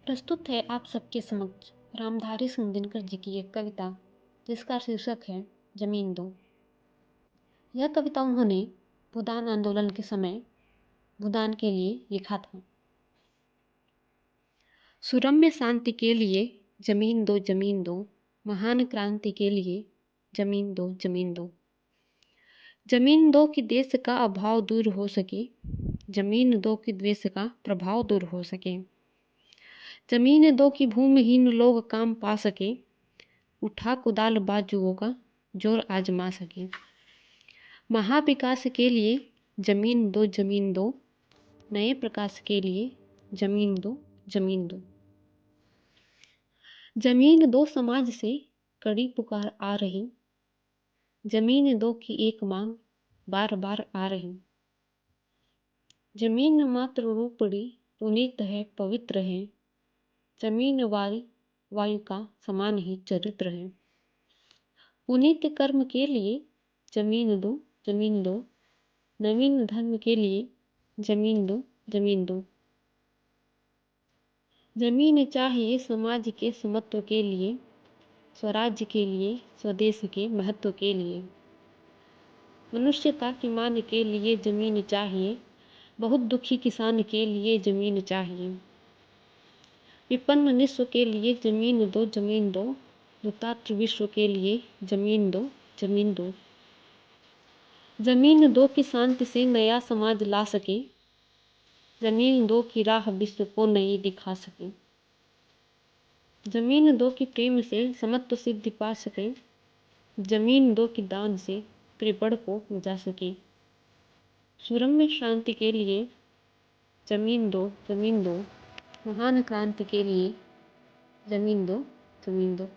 प्रस्तुत है आप सबके समक्ष रामधारी सिंह दिनकर जी की एक कविता जिसका शीर्षक है जमीन दो। यह कविता उन्होंने भूदान आंदोलन के समय भूदान के लिए लिखा था। सुरम्य शांति के लिए जमीन दो, महान क्रांति के लिए जमीन दो, जमीन दो। जमीन दो कि देश का अभाव दूर हो सके, जमीन दो कि द्वेष का प्रभाव दूर हो सके। जमीन दो कि भूमिहीन लोग काम पा सके, उठा कुदाल बाजुओं का जोर आजमा सके। महाविकास के लिए जमीन दो, नए प्रकाश के लिए जमीन दो, जमीन दो। जमीन दो समाज से कड़ी पुकार आ रही, जमीन दो की एक मांग बार बार आ रही। जमीन मात्र रूपड़ी पुनीत है, पवित्र है, जमीन वायु का समान ही चरित्र है। पुनीत कर्म के लिए जमीन दो, जमीन दो। नवीन धर्म के लिए जमीन दो, जमीन दो। जमीन चाहिए समाज के समत्व के लिए, स्वराज्य के लिए, स्वदेश के महत्व के लिए। मनुष्यता की मान के लिए जमीन चाहिए, बहुत दुखी किसान के लिए जमीन चाहिए। विपन्न निस्व के लिए जमीन दो, जमीन दो। दुतात्र विश्व के लिए जमीन दो, जमीन दो। जमीन दो की शांति से नया समाज ला सके, जमीन दो की राह विश्व को नई दिखा सके। जमीन दो की प्रेम से समत्व सिद्धि पा सके, जमीन दो की दान से त्रिपड़ को जा सके। सुरम्य शांति के लिए जमीन दो, जमीन दो। महान क्रांति के लिए जमीन दो, जमीन दो।